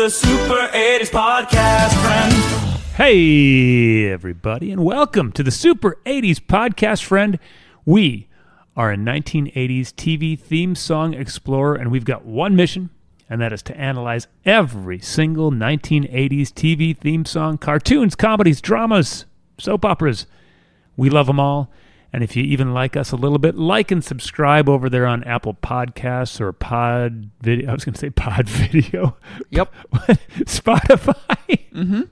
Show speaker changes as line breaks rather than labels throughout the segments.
the Super 80s Podcast Friend.
Hey, everybody, and welcome to the Super 80s Podcast Friend. We are a 1980s TV theme song explorer, and we've got one mission, and that is to analyze every single 1980s TV theme song, cartoons, comedies, dramas, soap operas. We love them all. And if you even like us a little bit, like and subscribe over there on Apple Podcasts or Pod Video. I was going to say Pod Video.
Yep.
Spotify.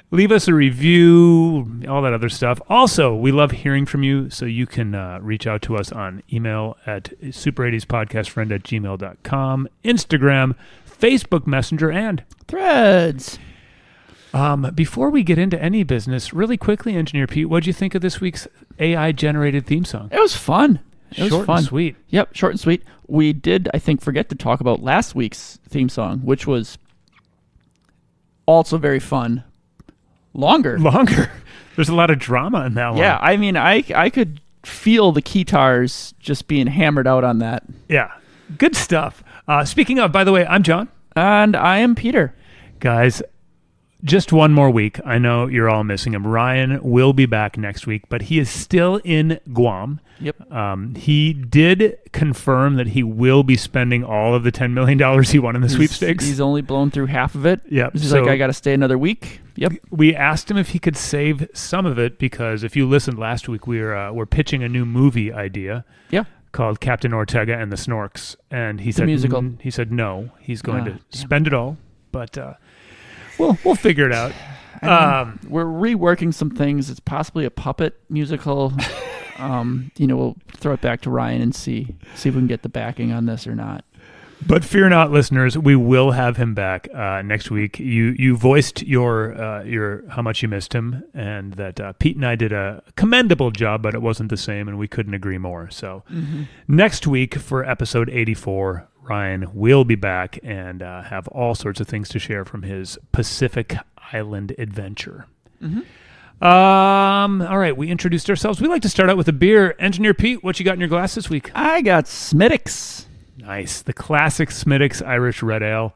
Leave us a review, all that other stuff. Also, we love hearing from you, so you can reach out to us on email at super80spodcastfriend@gmail.com, Instagram, Facebook Messenger, and
Threads.
Before we get into any business, really quickly, Engineer Pete, what'd you think of this week's AI-generated theme song?
It was fun.
Short and sweet.
Yep, short and sweet. We did, I think, forget to talk about last week's theme song, which was also very fun. Longer.
There's a lot of drama in that one.
Yeah, I mean, I could feel the guitars just being hammered out on that.
Yeah, good stuff. Speaking of, by the way, I'm John.
And I am Peter.
Guys, just one more week. I know you're all missing him. Ryan will be back next week, but he is still in Guam.
Yep.
He did confirm that he will be spending all of the $10 million he won in the sweepstakes.
He's only blown through half of it.
Yep.
He's like, I got to stay another week. Yep.
We asked him if he could save some of it because if you listened last week, we're pitching a new movie idea.
Yeah.
Called Captain Ortega and the Snorks, and he said
musical.
He said no. He's going to spend it all, but we'll figure it out.
We're reworking some things. It's possibly a puppet musical. We'll throw it back to Ryan and see if we can get the backing on this or not.
But fear not, listeners. We will have him back next week. You voiced your how much you missed him, and that Pete and I did a commendable job, but it wasn't the same, and we couldn't agree more. So next week for episode 84, Ryan will be back and have all sorts of things to share from his Pacific Island adventure. All right, we introduced ourselves. We like to start out with a beer. Engineer Pete, what you got in your glass this week?
I got Smittix.
Nice. The classic Smittix Irish Red Ale.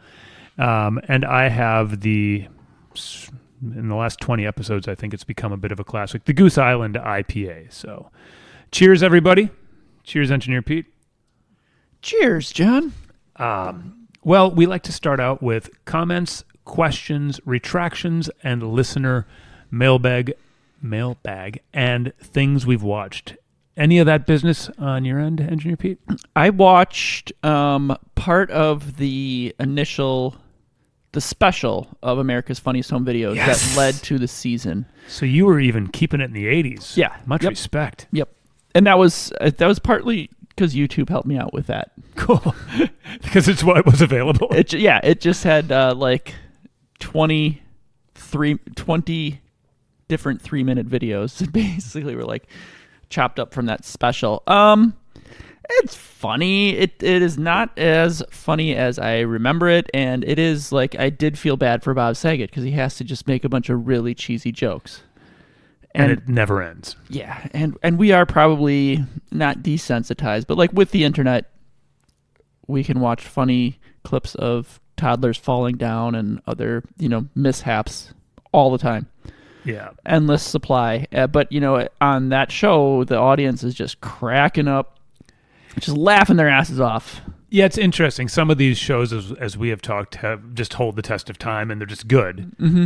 And I have in the last 20 episodes, I think it's become a bit of a classic, the Goose Island IPA. So cheers, everybody. Cheers, Engineer Pete.
Cheers, John.
Well, we like to start out with comments, questions, retractions, and listener mailbag, and things we've watched. Any of that business on your end, Engineer Pete?
I watched part of the special of America's Funniest Home Videos that led to the season.
So you were even keeping it in the 80s.
Yeah.
Much respect.
Yep. And that was partly because YouTube helped me out with that.
Cool. Because it's what was available.
It just had 20 different 3-minute videos that basically were like chopped up from that special. It's funny. It is not as funny as I remember it, and it is like I did feel bad for Bob Saget because he has to just make a bunch of really cheesy jokes.
And it never ends.
Yeah, and we are probably not desensitized, but like with the internet, we can watch funny clips of toddlers falling down and other, mishaps all the time.
Yeah.
Endless supply. But, on that show, the audience is just cracking up, just laughing their asses off.
Yeah, it's interesting. Some of these shows, as we have talked, have just hold the test of time, and they're just good.
Mm-hmm.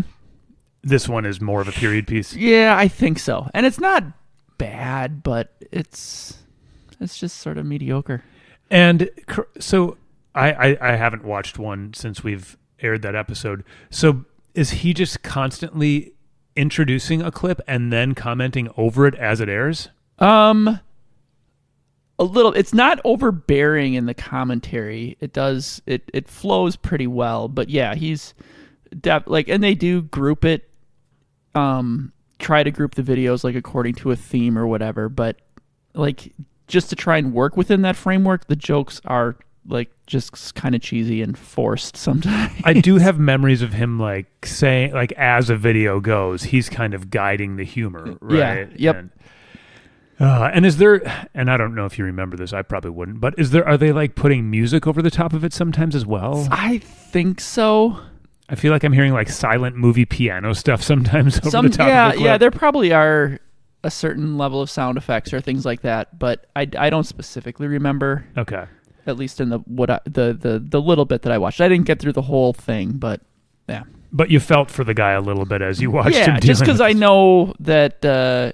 This one is more of a period piece.
Yeah, I think so. And it's not bad, but it's just sort of mediocre.
And so I haven't watched one since we've aired that episode. So is he just constantly introducing a clip and then commenting over it as it airs?
A little. It's not overbearing in the commentary. It flows pretty well. But yeah, he's and they do group it. Try to group the videos like according to a theme or whatever. But like just to try and work within that framework, the jokes are like just kind of cheesy and forced sometimes.
I do have memories of him like saying, like as a video goes, he's kind of guiding the humor, right?
Yeah. Yep.
And is there, and I don't know if you remember this, I probably wouldn't, but are they like putting music over the top of it sometimes as well?
I think so.
I feel like I'm hearing like silent movie piano stuff sometimes over the top of the clip.
Yeah, there probably are a certain level of sound effects or things like that, but I don't specifically remember.
Okay.
At least in the little bit that I watched. I didn't get through the whole thing, but yeah.
But you felt for the guy a little bit as you watched him.
Yeah, just because I know that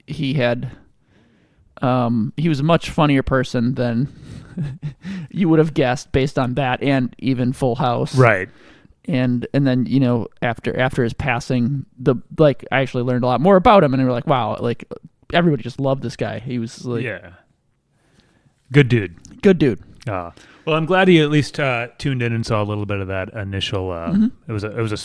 he had he was a much funnier person than you would have guessed based on that, and even Full House.
Right.
And then after his passing, I actually learned a lot more about him, and we were like, wow, like everybody just loved this guy. He was like,
yeah, good dude.
Good dude.
Well, I'm glad he at least tuned in and saw a little bit of that initial. It was a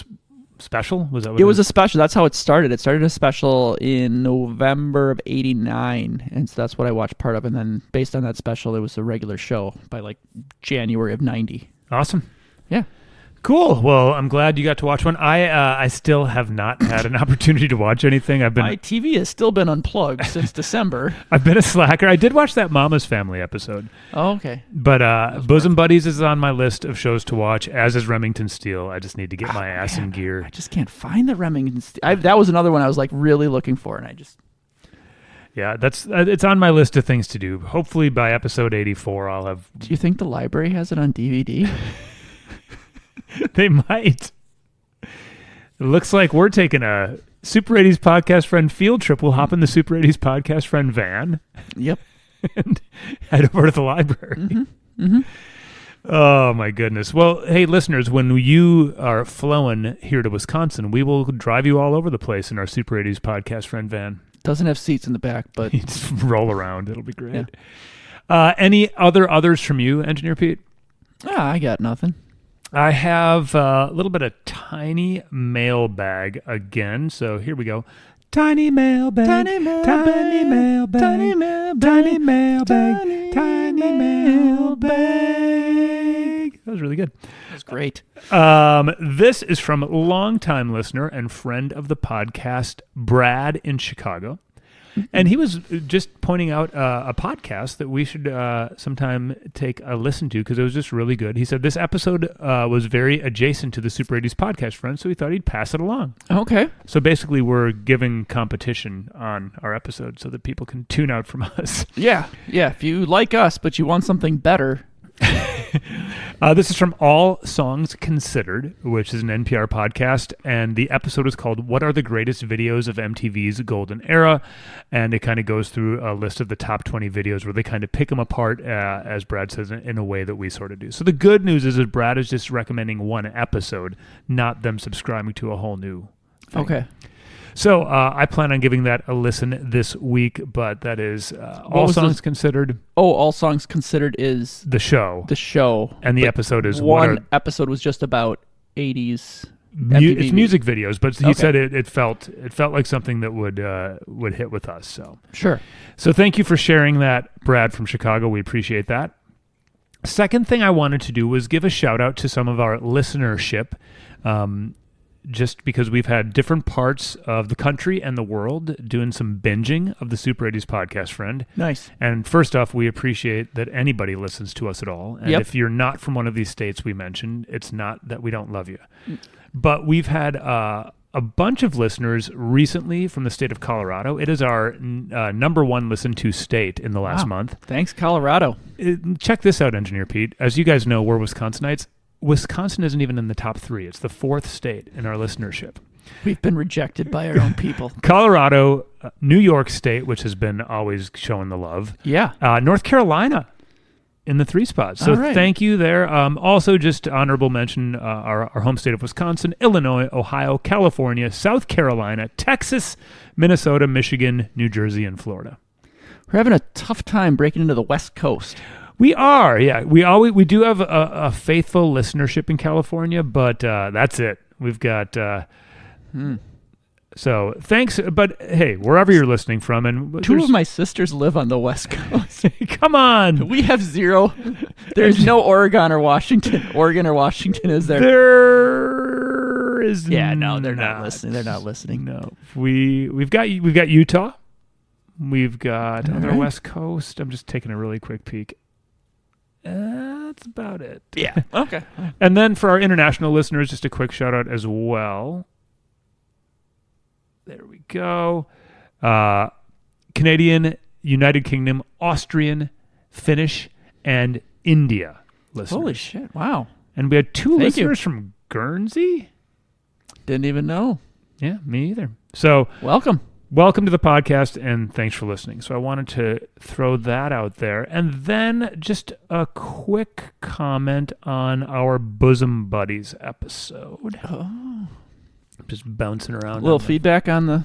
special. Was that what
it was? A special. That's how it started. It started a special in November of '89, and so that's what I watched part of. And then based on that special, it was a regular show by like January of '90.
Awesome.
Yeah.
Cool. Well, I'm glad you got to watch one. I still have not had an opportunity to watch anything.
My TV has still been unplugged since December.
I've been a slacker. I did watch that Mama's Family episode.
Oh, okay.
But Bosom Buddies is on my list of shows to watch, as is Remington Steele. I just need to get my ass in gear.
I just can't find the Remington Steele. That was another one I was like really looking for, and I just...
Yeah, it's on my list of things to do. Hopefully by episode 84, I'll have...
Do you think the library has it on DVD?
They might. It looks like we're taking a Super 80s Podcast Friend field trip. We'll hop in the Super 80s Podcast Friend van.
Yep.
And head over to the library.
Mm-hmm. Mm-hmm.
Oh, my goodness. Well, hey, listeners, when you are flowing here to Wisconsin, we will drive you all over the place in our Super 80s Podcast Friend van.
Doesn't have seats in the back, but...
You just roll around. It'll be great. Yeah. Any others from you, Engineer Pete?
I got nothing.
I have a little bit of tiny mailbag again, so here we go. Tiny mailbag, tiny mailbag, tiny mailbag, tiny mailbag, tiny mailbag, tiny mailbag. That was really good.
That was great.
This is from longtime listener and friend of the podcast, Brad in Chicago. And he was just pointing out a podcast that we should sometime take a listen to because it was just really good. He said this episode was very adjacent to the Super 80s Podcast Friend, so he thought he'd pass it along.
Okay.
So basically we're giving competition on our episode so that people can tune out from us.
Yeah. If you like us, but you want something better...
This is from All Songs Considered, which is an NPR podcast, and the episode is called What Are the Greatest Videos of MTV's Golden Era? And it kind of goes through a list of the top 20 videos where they kind of pick them apart, as Brad says, in a way that we sort of do. So the good news is that Brad is just recommending one episode, not them subscribing to a whole new thing.
Okay.
So I plan on giving that a listen this week, but that is All Songs Considered.
Oh, All Songs Considered is
the show.
The show.
And the episode is
one episode was just about 80s
it's music videos, but he said it felt like something that would hit with us. So
sure.
So thank you for sharing that, Brad from Chicago. We appreciate that. Second thing I wanted to do was give a shout out to some of our listenership. Just because we've had different parts of the country and the world doing some binging of the Super 80s Podcast Friend.
Nice.
And first off, we appreciate that anybody listens to us at all. And if you're not from one of these states we mentioned, it's not that we don't love you. But we've had a bunch of listeners recently from the state of Colorado. It is our number one listened to state in the last month.
Thanks, Colorado.
Check this out, Engineer Pete. As you guys know, we're Wisconsinites. Wisconsin isn't even in the top 3. It's the 4th state in our listenership.
We've been rejected by our own people.
Colorado, New York State, which has been always showing the love.
Yeah.
North Carolina in the 3 spots. So thank you there. Also, just honorable mention, our home state of Wisconsin, Illinois, Ohio, California, South Carolina, Texas, Minnesota, Michigan, New Jersey, and Florida.
We're having a tough time breaking into the West Coast.
We are, yeah. We do have a faithful listenership in California, but that's it. We've got so thanks, but hey, wherever you're listening from, and
2 of my sisters live on the West Coast.
Come on,
we have 0. There's no Oregon or Washington. Oregon or Washington is there?
There is.
Yeah, no, they're not listening. They're not listening.
No, we've got Utah. We've got on the
right.
West Coast. I'm just taking a really quick peek. That's about it.
Yeah. Okay.
And then for our international listeners, just a quick shout out as well. There we go. Canadian, United Kingdom, Austrian, Finnish, and India listeners.
Holy shit! Wow.
And we had 2
Thank
listeners from Guernsey.
Didn't even know.
Yeah, me either. So
Welcome.
welcome to the podcast, and thanks for listening. So I wanted to throw that out there. And then just a quick comment on our Bosom Buddies episode.
Oh.
Just bouncing around.
A little
on the-
feedback on the.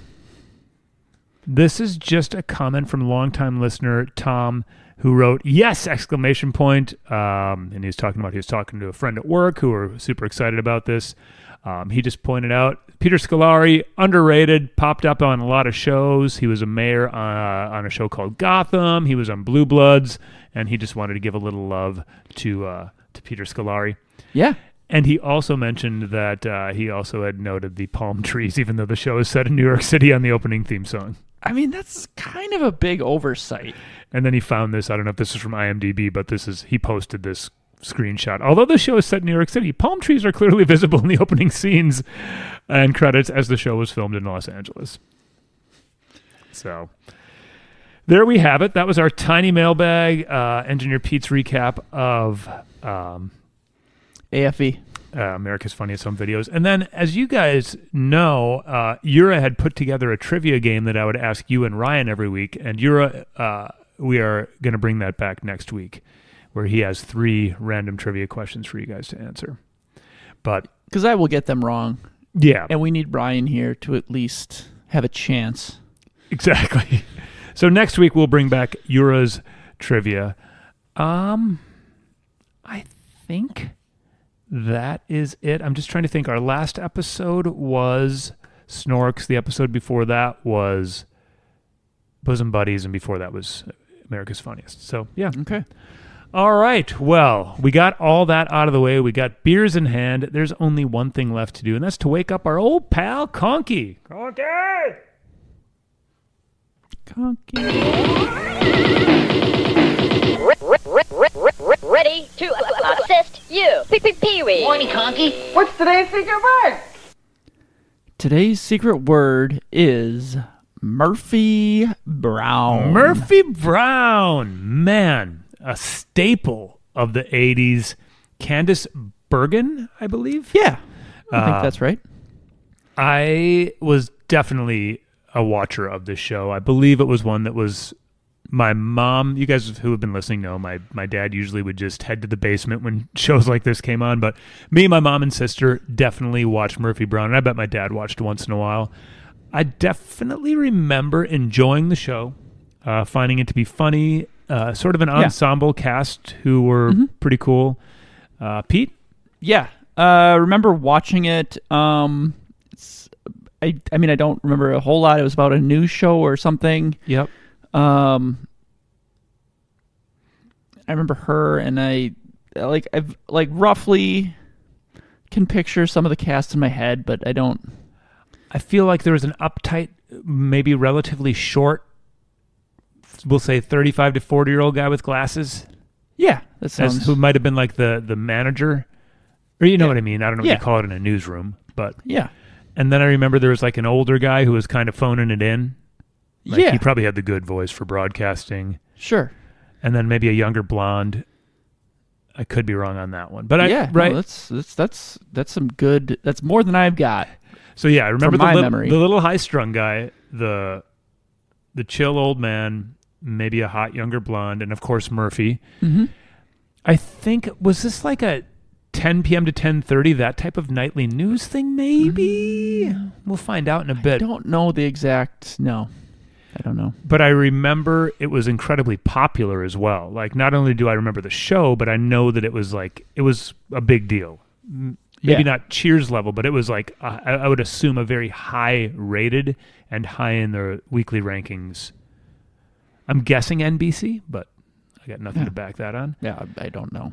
This is just a comment from longtime listener Tom, who wrote yes! Exclamation point. And he was talking to a friend at work who were super excited about this. He just pointed out Peter Scolari, underrated, popped up on a lot of shows. He was a mayor on a show called Gotham. He was on Blue Bloods, and he just wanted to give a little love to Peter Scolari.
Yeah.
And he also mentioned that he also had noted the palm trees, even though the show is set in New York City on the opening theme song.
I mean, that's kind of a big oversight.
And then he found this. I don't know if this is from IMDb, but he posted this screenshot. Although the show is set in New York City, palm trees are clearly visible in the opening scenes and credits as the show was filmed in Los Angeles. So there we have it. That was our tiny mailbag, Engineer Pete's recap of
AFE.
America's Funniest Home Videos. And then, as you guys know, Yura had put together a trivia game that I would ask you and Ryan every week. And Yura, we are going to bring that back next week, where he has 3 random trivia questions for you guys to answer. But
Because I will get them wrong.
yeah,
And we need Brian here to at least have a chance.
exactly. So next week we'll bring back Yura's trivia. I think that is it. I'm just trying to think. Our last episode was Snorks. The episode before that was Bosom Buddies, and before that was America's Funniest. So yeah.
Okay.
All right. Well, we got all that out of the way. We got beers in hand. There's only one thing left to do, and that's to wake up our old pal Conky. Conky!
Ready to assist you. Pee-wee.
Morning, Conky.
What's today's secret word?
Today's secret word is Murphy Brown.
Murphy Brown, man, a staple of the 80s. Candace Bergen, I believe.
Yeah. I think that's right.
I was definitely a watcher of this show. I believe it was one that was my mom. You guys who have been listening know my dad usually would just head to the basement when shows like this came on. But me, my mom, and sister definitely watched Murphy Brown, and I bet my dad watched once in a while. I definitely remember enjoying the show, finding it to be funny, sort of an ensemble cast who were pretty cool. Pete?
Yeah. Remember watching it. I mean, I don't remember a whole lot. It was about a news show or something.
Yep.
I remember her, and I've roughly can picture some of the cast in my head, but I don't.
I feel like there was an uptight, maybe relatively short, we'll say 35 to 40-year-old guy with glasses.
Yeah, that sounds.
Who might have been like the manager, or you know what I mean. I don't know what
Yeah.
you call it in a newsroom, but
Yeah.
And then I remember there was like an older guy who was kind of phoning it in. Like
Yeah.
he probably had the good voice for broadcasting.
Sure.
And then maybe a younger blonde. I could be wrong on that one, but
Right. No, that's some good. That's more than I've got.
So yeah, I remember
From my
the
memory.
little high-strung guy, the chill old man, maybe a hot younger blonde, and of course Murphy.
Mm-hmm.
I think, was this like a 10 p.m. to 10:30, that type of nightly news thing? Maybe we'll find out in a bit.
I don't know the exact. No, I don't know.
But I remember it was incredibly popular as well. Like, not only do I remember the show, but I know that it was a big deal. Maybe not Cheers level, but it was like, I would assume a very high rated and high in their weekly rankings. I'm guessing NBC, but I got nothing to back that on.
Yeah, I don't know.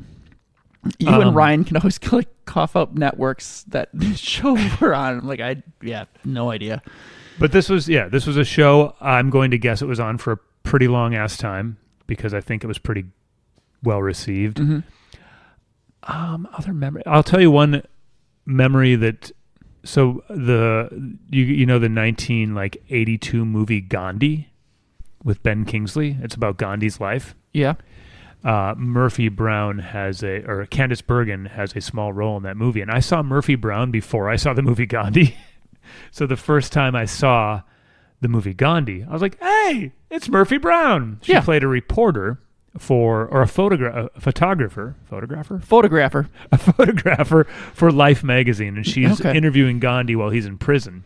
You and Ryan can always like cough up networks that show we're on. I'm like, no idea.
But this was a show. I'm going to guess it was on for a pretty long ass time because I think it was pretty well received.
Mm-hmm.
Other memory. I'll tell you one memory that. So the 1982 movie Gandhi with Ben Kingsley. It's about Gandhi's life.
Yeah.
Murphy Brown Candice Bergen has a small role in that movie, and I saw Murphy Brown before I saw the movie Gandhi. So the first time I saw the movie Gandhi, I was like, "Hey, it's Murphy Brown." She played a reporter a photographer for Life magazine, and she's interviewing Gandhi while he's in prison.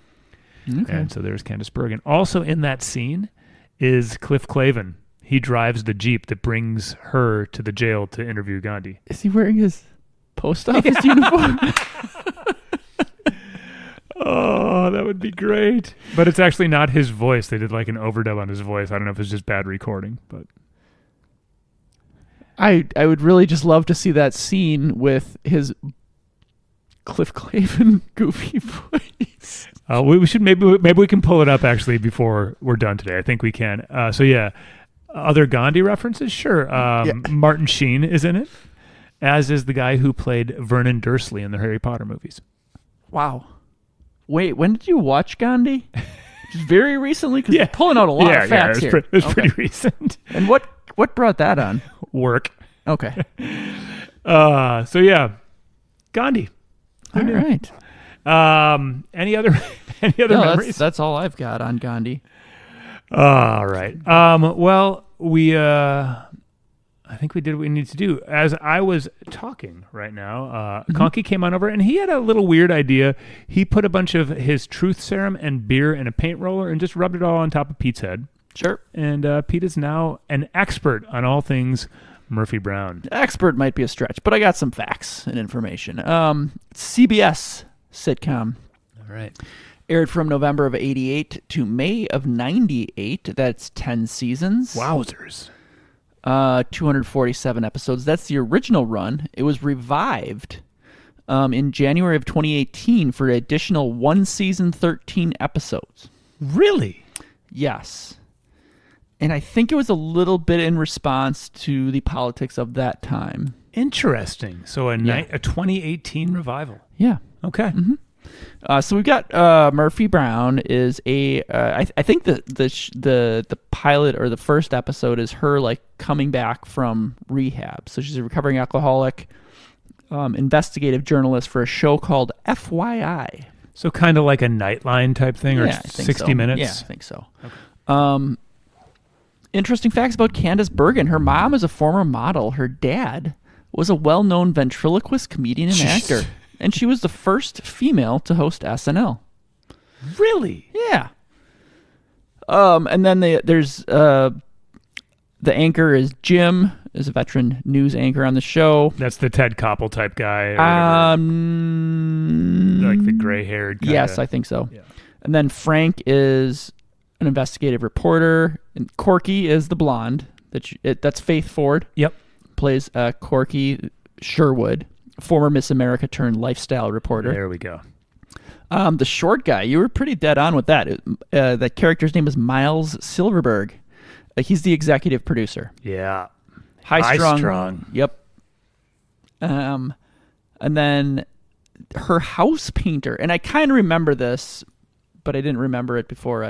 Okay. And so there's Candice Bergen. Also in that scene is Cliff Clavin. He drives the Jeep that brings her to the jail to interview Gandhi.
Is he wearing his post office uniform?
Oh, that would be great. But it's actually not his voice. They did like an overdub on his voice. I don't know if it's just bad recording, but
I would really just love to see that scene with his Cliff Clavin goofy voice.
We should maybe we can pull it up actually before we're done today. I think we can. Other Gandhi references, sure. Martin Sheen is in it, as is the guy who played Vernon Dursley in the Harry Potter movies.
Wow. Wait, when did you watch Gandhi? Just very recently? Because you're pulling out a lot of facts here.
It was pretty recent.
And what brought that on?
Work.
Okay.
Gandhi.
All right.
Any other memories?
That's all I've got on Gandhi.
All right. I think we did what we needed to do. As I was talking right now, Conky came on over, and he had a little weird idea. He put a bunch of his truth serum and beer in a paint roller and just rubbed it all on top of Pete's head.
Sure. And
Pete is now an expert on all things Murphy Brown.
Expert might be a stretch, but I got some facts and information. CBS sitcom.
All right.
Aired from November of 88 to May of 98. That's 10 seasons.
Wowzers.
247 episodes. That's the original run. It was revived in January of 2018 for an additional 1 season, 13 episodes.
Really?
Yes. And I think it was a little bit in response to the politics of that time.
Interesting. So a 2018 revival.
Yeah.
Okay.
Mm-hmm. So we've got Murphy Brown is I think the pilot or the first episode is her like coming back from rehab. So she's a recovering alcoholic, investigative journalist for a show called FYI.
So kind of like a Nightline type thing, or 60 Minutes?
Yeah, I think so. Okay. Interesting facts about Candice Bergen. Her mom is a former model. Her dad was a well-known ventriloquist, comedian, and actor. And she was the first female to host SNL.
Really?
Yeah. And then there's the anchor is Jim, is a veteran news anchor on the show.
That's the Ted Koppel type guy. Like the gray-haired kinda.
Yes, I think so.
Yeah.
And then Frank is an investigative reporter, and Corky is the blonde. That's Faith Ford.
Yep.
Plays Corky Sherwood, former Miss America turned lifestyle reporter.
There we go.
The short guy, you were pretty dead on with that. That character's name is Miles Silverberg. He's the executive producer.
Yeah.
High strung. Yep. And then her house painter, and I kind of remember this, but I didn't remember it before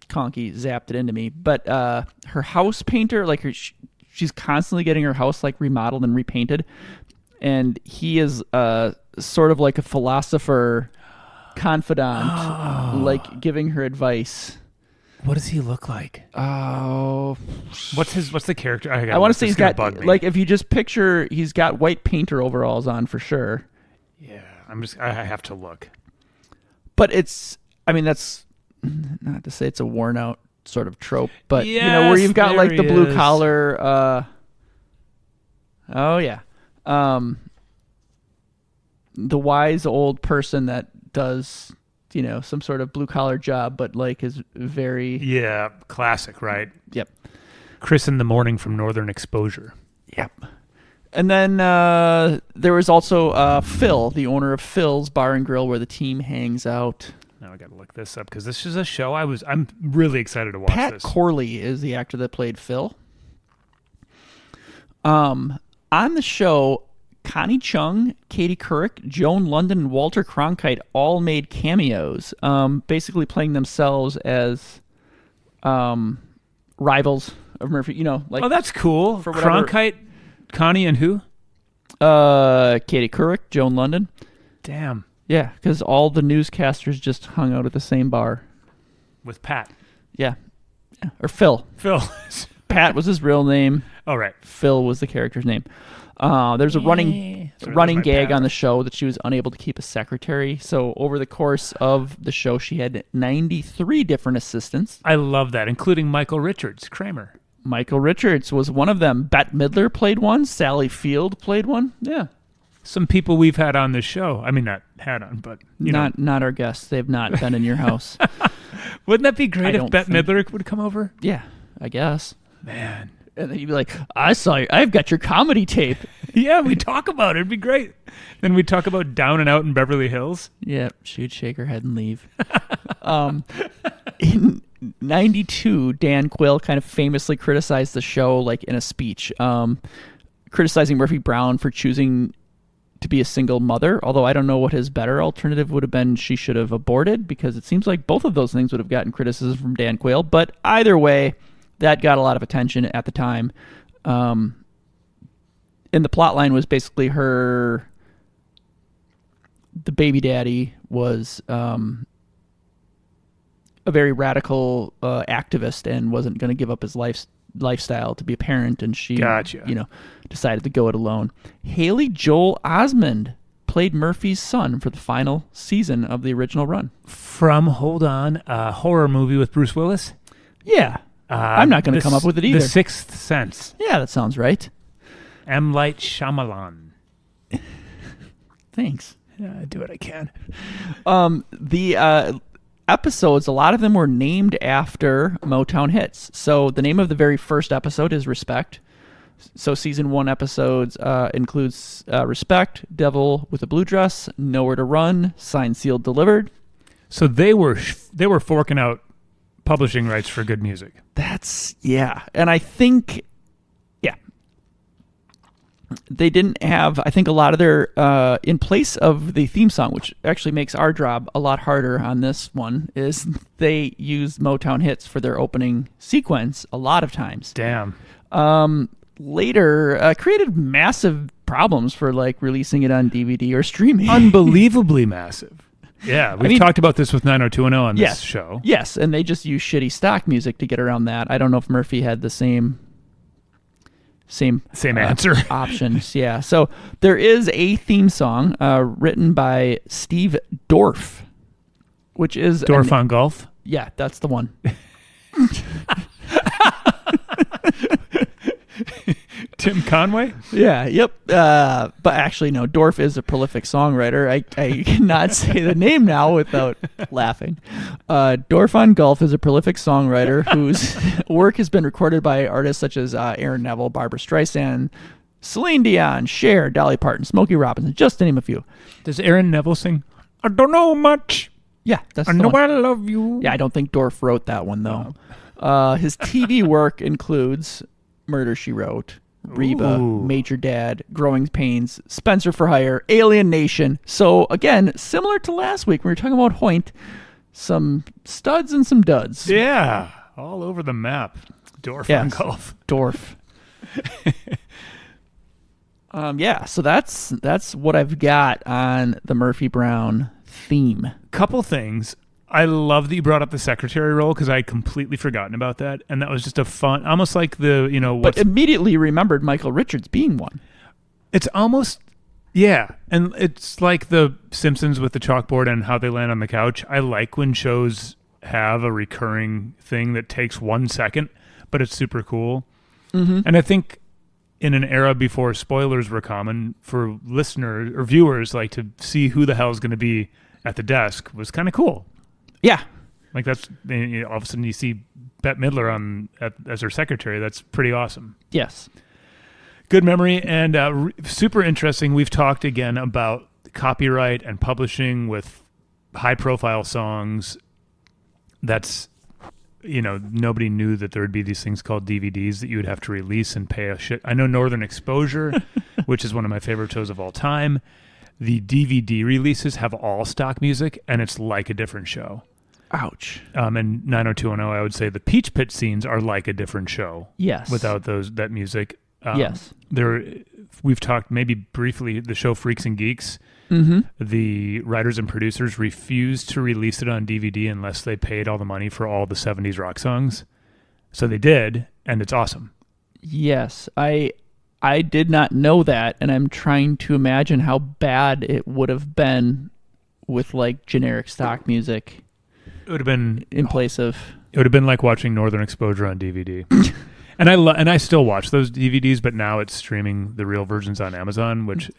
Conky zapped it into me. But her house painter, like she's constantly getting her house like remodeled and repainted. And he is sort of like a philosopher confidant, like giving her advice.
What does he look like?
Oh,
what's the character?
I want to say he's got like, if you just picture, he's got white painter overalls on for sure.
Yeah, I have to look.
But that's not to say it's a worn out sort of trope, but
yes,
where you've got like the blue
is.
collar. The wise old person that does, some sort of blue collar job, but like is very
classic, right?
Yep.
Chris in the Morning from Northern Exposure.
Yep. And then there was also Phil, the owner of Phil's Bar and Grill, where the team hangs out.
Now I got to look this up because this is a show I'm really excited to watch.
Pat Corley is the actor that played Phil. On the show, Connie Chung, Katie Couric, Joan London, and Walter Cronkite all made cameos, basically playing themselves as rivals of Murphy. You know, like
Oh, that's cool.
For whatever-
Cronkite, Connie, and who?
Katie Couric, Joan London.
Damn.
Yeah, because all the newscasters just hung out at the same bar.
With Pat.
Yeah. Or Phil.
Phil.
Pat was his real name.
All right.
Phil was the character's name. There's a running gag on the show that she was unable to keep a secretary. So over the course of the show, she had 93 different assistants.
I love that, including Michael Richards, Kramer.
Michael Richards was one of them. Bette Midler played one. Sally Field played one. Yeah.
Some people we've had on this show. I mean, not had on, but you know.
Not our guests. They've not been in your house.
Wouldn't that be great
I
if
don't
Bette
think-
Midler would come over?
Yeah, I guess.
Man.
And then you'd be like, I've got your comedy tape.
Yeah, we talk about it. It'd be great. Then we talk about Down and Out in Beverly Hills.
Yeah, she'd shake her head and leave. In 92, Dan Quayle kind of famously criticized the show, like in a speech, criticizing Murphy Brown for choosing to be a single mother, although I don't know what his better alternative would have been. She should have aborted, because it seems like both of those things would have gotten criticism from Dan Quayle. But either way, that got a lot of attention at the time. And the plot line was basically the baby daddy was a very radical activist and wasn't going to give up his lifestyle to be a parent, and she
Gotcha.
Decided to go it alone. Haley Joel Osment played Murphy's son for the final season of the original run.
From, hold on, a horror movie with Bruce Willis?
Yeah. I'm not going to come up with it either.
The Sixth Sense.
Yeah, that sounds right.
M. Light Shyamalan.
Thanks.
Yeah, I do what I can.
The episodes, a lot of them were named after Motown hits. So the name of the very first episode is Respect. So season 1 episodes includes Respect, Devil with a Blue Dress, Nowhere to Run, Signed, Sealed, Delivered.
So they were forking out publishing rights for good music.
And I think, they didn't have, I think a lot of their, in place of the theme song, which actually makes our job a lot harder on this one, is they used Motown hits for their opening sequence a lot of times.
Damn.
Later, created massive problems for like releasing it on DVD or streaming.
Unbelievably massive. Yeah, we've talked about this with 90210 on this show.
Yes, and they just use shitty stock music to get around that. I don't know if Murphy had the same
answer.
Options. Yeah. So there is a theme song written by Steve Dorff, which is
Dorff on Golf?
Yeah, that's the one.
Tim Conway?
Yeah, yep. But actually, no, Dorff is a prolific songwriter. I cannot say the name now without laughing. Dorff on Golf is a prolific songwriter whose work has been recorded by artists such as Aaron Neville, Barbra Streisand, Celine Dion, Cher, Dolly Parton, Smokey Robinson, just to name a few.
Does Aaron Neville sing, I don't know much,
Yeah, that's
I
the
know
one.
I love you?
Yeah, I don't think Dorff wrote that one, though. His TV work includes Murder, She Wrote, Reba,
Ooh.
Major Dad, Growing Pains, Spencer for Hire, Alien Nation. So, again, similar to last week when we were talking about Hoyt, some studs and some duds.
Yeah, all over the map. Dorff on Golf.
Dorff. So that's what I've got on the Murphy Brown theme.
Couple things. I love that you brought up the secretary role because I had completely forgotten about that, and that was just a fun, almost like the
But immediately remembered Michael Richards being one.
It's almost and it's like the Simpsons with the chalkboard and how they land on the couch. I like when shows have a recurring thing that takes 1 second, but it's super cool. Mm-hmm. And I think in an era before spoilers were common, for listeners or viewers, like to see who the hell is going to be at the desk was kind of cool.
Yeah.
Like that's all of a sudden you see Bette Midler as her secretary. That's pretty awesome.
Yes.
Good memory and super interesting. We've talked again about copyright and publishing with high-profile songs. That's, nobody knew that there would be these things called DVDs that you would have to release and pay a shit. I know Northern Exposure, which is one of my favorite shows of all time. The DVD releases have all stock music, and it's like a different show.
Ouch.
And 90210, I would say the Peach Pit scenes are like a different show.
Yes.
Without that music.
Yes.
We've talked maybe briefly, the show Freaks and Geeks.
Mm-hmm.
The writers and producers refused to release it on DVD unless they paid all the money for all the 70s rock songs. So they did, and it's awesome.
Yes. I did not know that, and I'm trying to imagine how bad it would have been with like generic stock music.
It would have been
in place of.
It would have been like watching Northern Exposure on DVD. And I still watch those DVDs, but now it's streaming the real versions on Amazon, which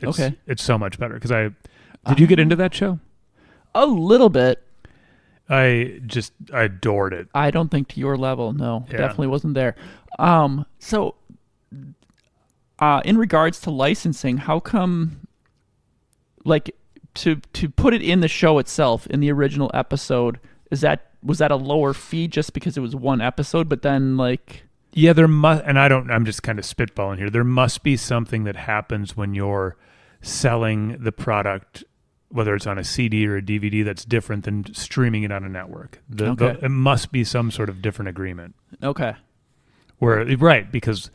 it's so much better. Because did you get into that show?
A little bit.
I adored it.
I don't think to your level. No,
Yeah.
Definitely wasn't there. So, in regards to licensing, how come, like, to put it in the show itself in the original episode, was that a lower fee just because it was one episode? But then like.
Yeah, there must, and I'm just kind of spitballing here. There must be something that happens when you're selling the product, whether it's on a CD or a DVD, that's different than streaming it on a network. It must be some sort of different agreement.
Okay.
Right, because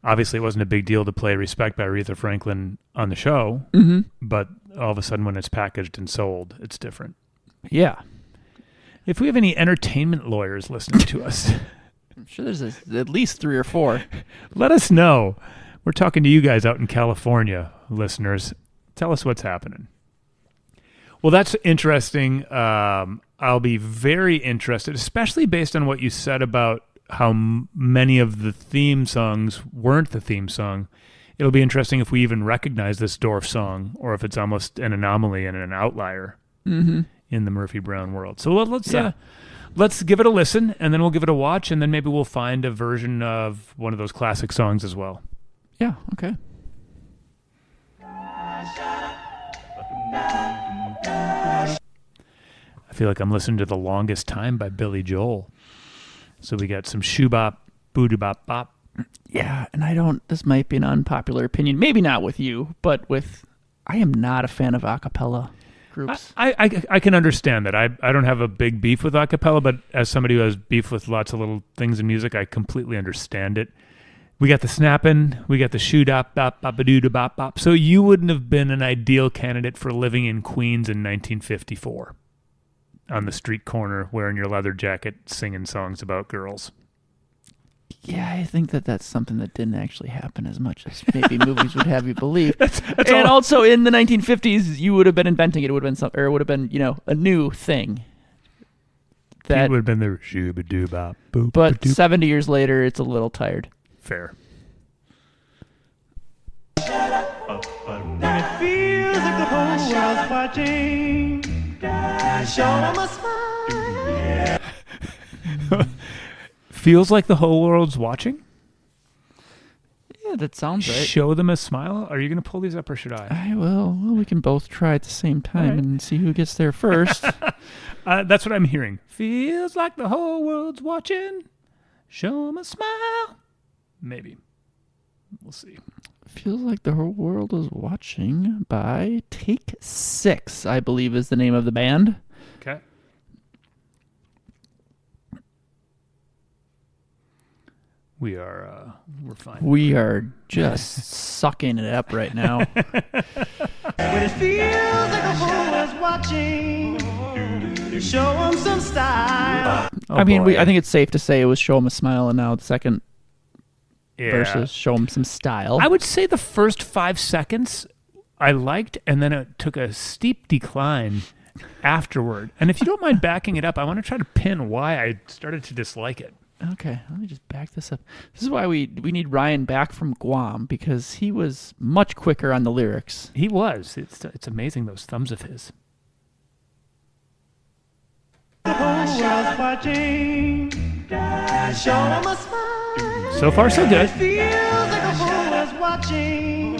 obviously it wasn't a big deal to play Respect by Aretha Franklin on the show, but all of a sudden when it's packaged and sold, it's different.
Yeah.
If we have any entertainment lawyers listening to us...
I'm sure there's at least 3 or 4.
Let us know. We're talking to you guys out in California, listeners. Tell us what's happening. Well, that's interesting. I'll be very interested, especially based on what you said about how many of the theme songs weren't the theme song. It'll be interesting if we even recognize this Dorf song, or if it's almost an anomaly and an outlier in the Murphy Brown world. So let's give it a listen, and then we'll give it a watch, and then maybe we'll find a version of one of those classic songs as well.
Yeah, okay.
I feel like I'm listening to The Longest Time by Billy Joel. So we got some shoebop, boo-doo-bop, bop.
Yeah, and this might be an unpopular opinion, maybe not with you, but I am not a fan of acapella groups.
I can understand that. I don't have a big beef with acapella, but as somebody who has beef with lots of little things in music, I completely understand it. We got the snapping, we got the shoot-up, bop, bop, doo bop, bop. So you wouldn't have been an ideal candidate for living in Queens in 1954 on the street corner wearing your leather jacket singing songs about girls.
Yeah, I think that's something that didn't actually happen as much as maybe movies would have you believe. Also in the 1950s, you would have been inventing it. It would have been it would have been, a new thing.
That would have been the shoo-ba-doo-bop, boop.
But 70 years later, it's a little tired.
Fair.
It feels like the whole world's watching. Show 'em a smile.
Feels like the whole world's watching?
Yeah, that sounds right.
Show them a smile? Are you going to pull these up or should I?
I will. Well, we can both try at the same time and see who gets there first.
That's what I'm hearing. Feels like the whole world's watching. Show them a smile. Maybe. We'll see.
Feels like the whole world is watching by Take 6, I believe is the name of the band.
Okay. We're fine.
We are just sucking it up right now.
When it feels like the whole world's watching, show 'em some style.
I think it's safe to say it was Show 'em a Smile, and now the second versus Show 'em some style.
I would say the first 5 seconds I liked, and then it took a steep decline afterward. And if you don't mind backing it up, I want to try to pin why I started to dislike it.
Okay, let me just back this up. This is why we need Ryan back from Guam, because he was much quicker on the lyrics.
He was. It's amazing, those thumbs of his.
The whole world's watching. Show 'em a smile.
So far, so good.
Feels like the whole world's watching.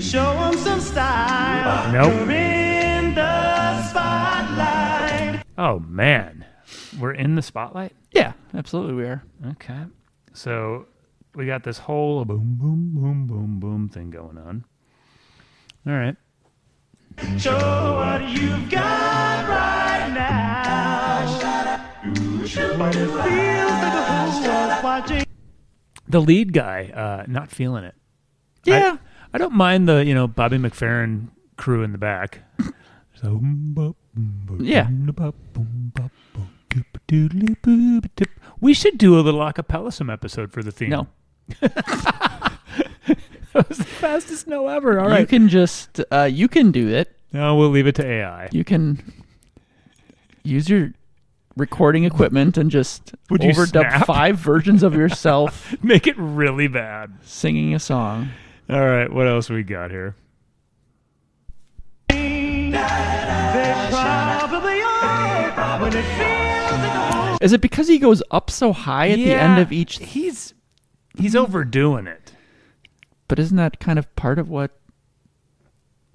Show them some style.
Nope.
You're in the spotlight.
Oh, man. We're in the spotlight?
Yeah, absolutely we are.
Okay. So we got this whole boom, boom, boom, boom, boom thing going on. All right.
Show what you've got right now. But it feels like the whole world's watching.
The lead guy, not feeling it.
Yeah.
I don't mind the, Bobby McFerrin crew in the back. So,
Yeah.
We should do a little acapella some episode for the theme.
No.
That was the fastest no ever. All
You
right.
can just you can do it.
No, we'll leave it to AI.
You can use your recording equipment and just
Would you
overdub
snap?
5 versions of yourself
Make it really bad.
singing a song.
All right. What else we got here?
They probably are. When it feels like the whole
Is it because he goes up so high at the end of each?
He's overdoing it.
But isn't that kind of part of what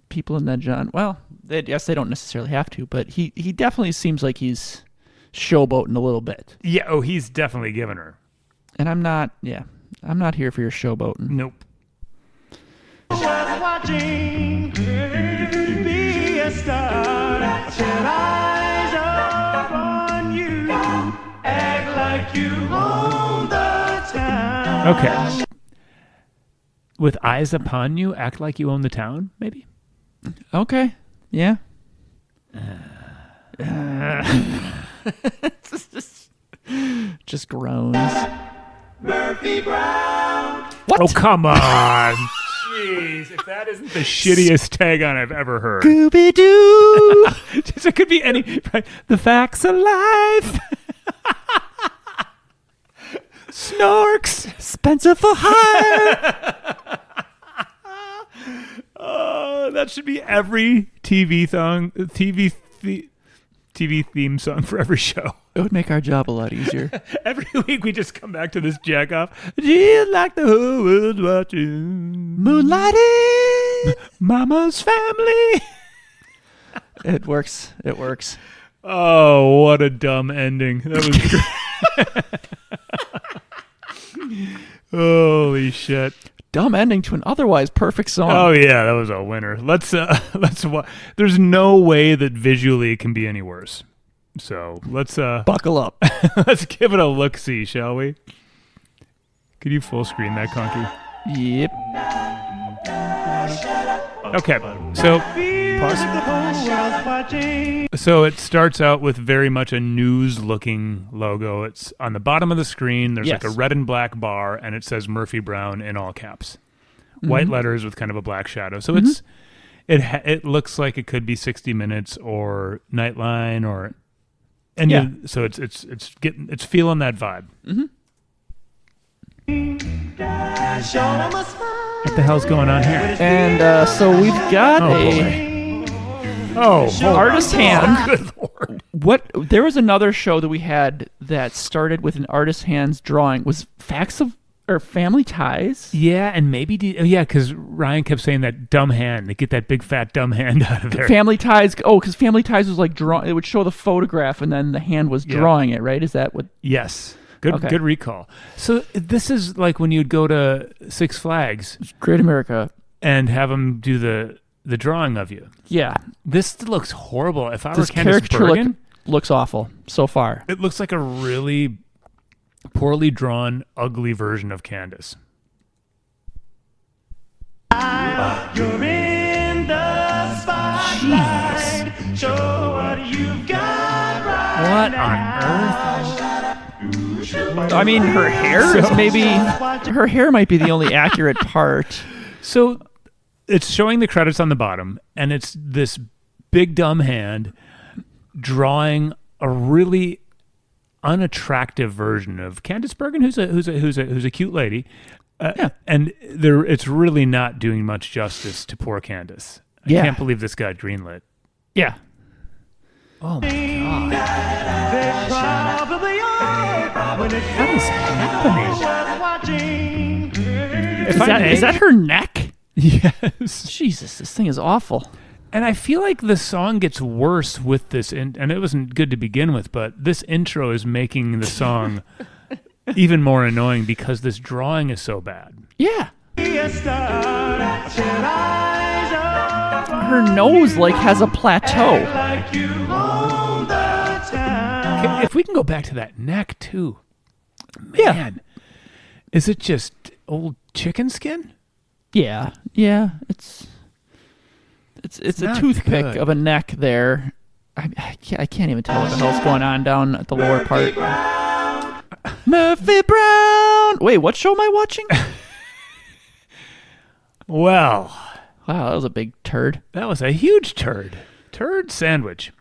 people in that genre? Well, yes, they don't necessarily have to, but he definitely seems like he's showboating a little bit.
Yeah. Oh, he's definitely giving her.
And I'm not here for your showboating.
Nope.
world's watching. Be a star. Set eyes upon you. Act like you own the town.
Okay. With eyes upon you, act like you own the town, maybe?
Okay. Yeah. Just groans.
Murphy Brown.
What?
Oh, come on. Jeez, if that isn't the shittiest tag on I've ever heard.
Scooby-Doo!
It could be any. Right? The facts of life. Snorks.
Spencer for hire!
Oh, that should be every TV theme song for every show.
It would make our job a lot easier.
Every week we just come back to this jack off. Just like the whole world's watching.
Moonlighting!
Mama's family.
It works. It works.
Oh, what a dumb ending. That was great. Holy shit.
Dumb ending to an otherwise perfect song.
Oh yeah, that was a winner. Let's there's no way that visually it can be any worse. So let's
Buckle up.
let's give it a look see, shall we? Could you full screen that, Conky?
Yep.
Okay, so
Feels like the whole world's watching.
so it starts out with very much a news-looking logo. It's on the bottom of the screen. There's like a
Yes.
red and black bar, and it says Murphy Brown in all caps, white letters with kind of a black shadow. So it looks like it could be 60 Minutes or Nightline or
Yeah.
so it's feeling that vibe.
Show 'em a smile.
What the hell's going on here?
And so we've got
Oh,
a
boy. Oh, hold
artist
on.
hand.
Good Lord.
What? There was another show that we had that started with an artist hand's drawing. Was Facts of or Family Ties?
Yeah, and maybe because Ryan kept saying that dumb hand. They get that big fat dumb hand out of there.
Family Ties. Oh, because Family Ties was like draw. It would show the photograph, and then the hand was drawing it. Right? Is that what?
Yes. Good
Okay.
good recall. So this is like when you'd go to Six Flags
Great America.
and have them do the drawing of you.
Yeah.
This looks horrible. If I were
This
Candace
caricature
Bergen,
looks awful so far.
it looks like a really poorly drawn, ugly version of Candace.
You're in the spotlight. Show what you've got right
What on earth?
I mean, her hair is maybe her hair might be the only accurate part.
So it's showing the credits on the bottom, and it's this big dumb hand drawing a really unattractive version of Candace Bergen, who's a cute lady. And it's really not doing much justice to poor Candace. I
Yeah.
can't believe this got greenlit.
Yeah.
Oh my god.
They probably are. When it
What is happening?
feels worth watching.
Is that her neck?
Yes.
Jesus, this thing is awful.
And I feel like the song gets worse with this, and it wasn't good to begin with, but this intro is making the song even more annoying because this drawing is so bad.
Yeah. Her nose has a plateau.
If we can go back to that neck too, man, is it just old chicken skin?
Yeah, it's a
not
toothpick
good.
of a neck there. I can't even tell what the hell's going on down at the lower part. Murphy Brown. Wait, what show am I watching?
Well,
Wow, that was a big turd.
that was a huge turd sandwich.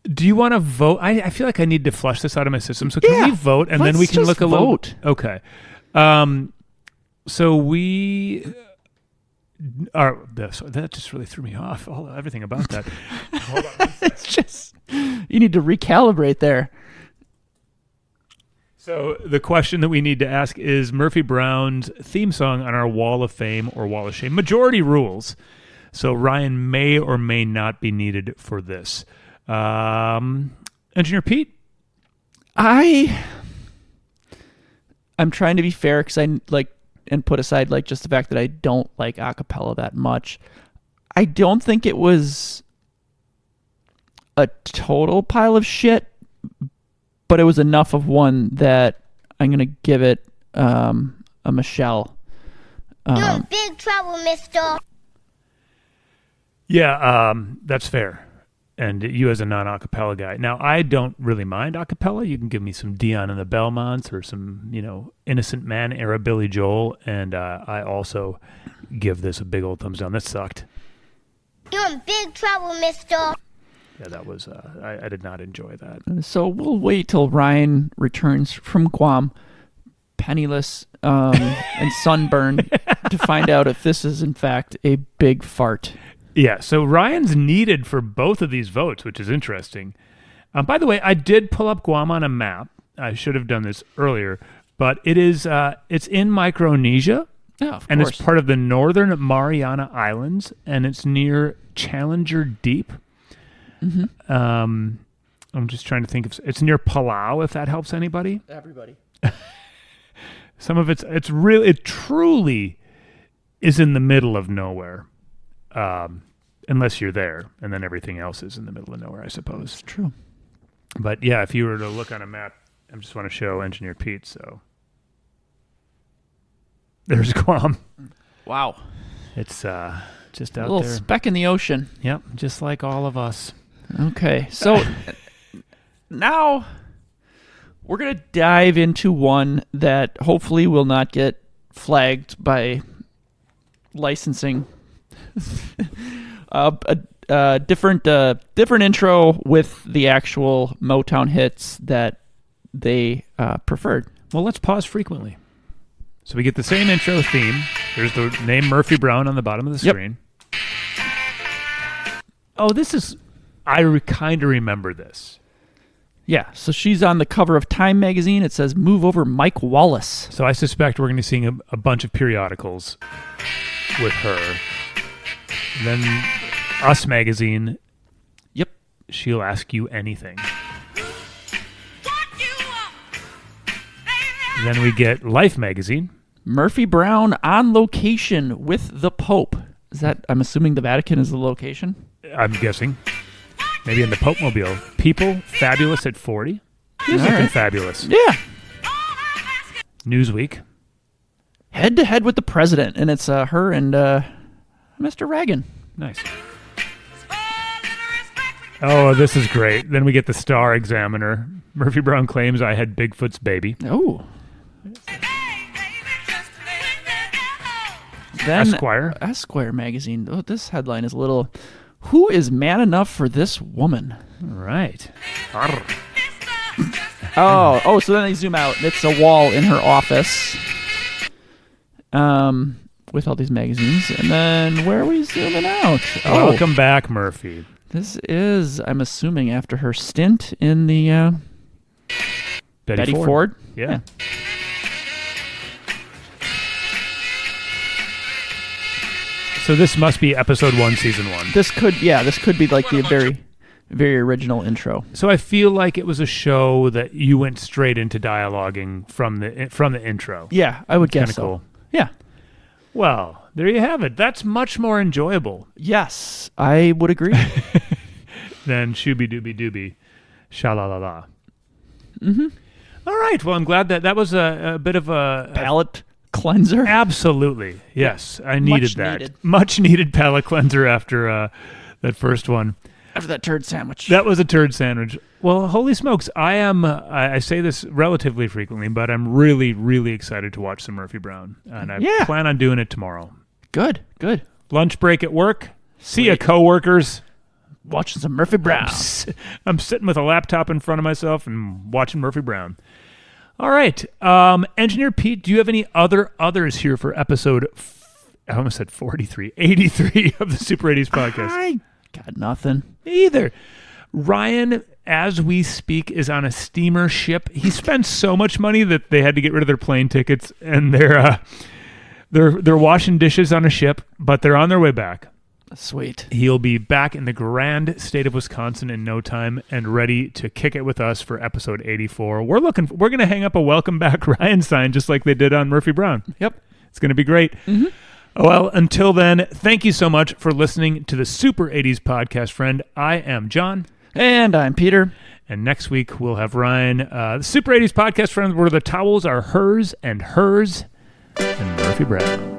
Do you want to vote? I feel like I need to flush this out of my system. So can we vote, and then we
let's
can
just
look a little.
vote.
Okay. So we are. That just really threw me off. Everything about that. Hold on.
It's just you need to recalibrate there.
So the question that we need to ask is Murphy Brown's theme song on our Wall of Fame or Wall of Shame. Majority rules. So Ryan may or may not be needed for this. Engineer Pete?
I'm trying to be fair because I and put aside just the fact that I don't like acapella that much. I don't think it was a total pile of shit, but it was enough of one that I'm gonna give it a Michelle.
You're in big trouble, mister.
Yeah, that's fair. And you as a non-acapella guy. Now, I don't really mind acapella. You can give me some Dion and the Belmonts or some, Innocent Man era Billy Joel. And I also give this a big old thumbs down. That sucked.
You're in big trouble, mister.
Yeah, that was, I did not enjoy that.
So we'll wait till Ryan returns from Guam, penniless and sunburned, to find out if this is in fact a big fart.
Yeah, so Ryan's needed for both of these votes, which is interesting. By the way, I did pull up Guam on a map. I should have done this earlier, but it's in Micronesia,
Of
and
course.
it's part of the Northern Mariana Islands, and it's near Challenger Deep.
Mm-hmm.
I'm just trying to think if it's near Palau, if that helps anybody.
Everybody.
Some of it truly is in the middle of nowhere. Unless you're there, and then everything else is in the middle of nowhere, I suppose.
It's true.
But yeah, if you were to look on a map, I just want to show Engineer Pete. So there's Guam.
Wow.
It's just
A
out
little
there.
speck in the ocean.
Yep, just like all of us.
Okay, so now we're going to dive into one that hopefully will not get flagged by licensing. Different intro with the actual Motown hits that they preferred.
Well, let's pause frequently. So we get the same intro theme. There's the name Murphy Brown on the bottom of the
Yep.
screen. Oh, this is... I kind of remember this.
Yeah, so she's on the cover of Time magazine. It says, "Move over, Mike Wallace."
So I suspect we're going to see a bunch of periodicals with her. Then Us magazine.
Yep.
She'll ask you anything. Then we get Life magazine.
Murphy Brown on location with the Pope. Is that, I'm assuming the Vatican is the location?
I'm guessing. Maybe in the Pope Mobile. People, fabulous at 40. He's
All
looking
right.
fabulous.
Yeah.
Newsweek.
Head to head with the president, and it's her and Mr. Reagan.
Nice. Oh, this is great. Then we get the Star Examiner. Murphy Brown claims I had Bigfoot's baby.
Oh. Then Esquire magazine. Oh, this headline is a little. Who is man enough for this woman?
All right.
Oh, so then they zoom out. It's a wall in her office. With all these magazines. And then where are we zooming out? Oh,
Welcome back, Murphy.
this is, I'm assuming, after her stint in the Betty Ford.
Yeah. So this must be episode 1, season 1.
This could be like the very, very original intro.
So I feel like it was a show that you went straight into dialoguing from the intro.
Yeah, I would guess
Kinda
so.
cool.
Yeah.
Well, there you have it. That's much more enjoyable
Yes, I would agree.
than Shooby Dooby Dooby, Sha-la-la-la. Mm-hmm. All right. Well, I'm glad that was a bit of a
Palate cleanser.
absolutely. Yes, I needed
Much
that.
needed.
Much needed palate cleanser after that first one.
After that turd sandwich.
That was a turd sandwich. Well, holy smokes. I say this relatively frequently, but I'm really, really excited to watch some Murphy Brown. And I plan on doing it tomorrow.
Good.
Lunch break at work. See ya, coworkers.
Watching some Murphy Brown.
I'm sitting with a laptop in front of myself and watching Murphy Brown. All right. Engineer Pete, do you have any others here for episode, I almost said 43, 83 of the Super 80s podcast?
I got nothing.
Either. Ryan, as we speak, is on a steamer ship. He spent so much money that they had to get rid of their plane tickets, and they're washing dishes on a ship, but they're on their way back.
Sweet.
He'll be back in the grand state of Wisconsin in no time and ready to kick it with us for episode 84. We're going to hang up a welcome back Ryan sign just like they did on Murphy Brown.
Yep.
It's going to be great. Mm-hmm. Well, until then, thank you so much for listening to the Super 80s podcast, friend. I am John.
And I'm Peter.
And next week we'll have Ryan. The Super 80s podcast, friend, where the towels are hers and Murphy Brown.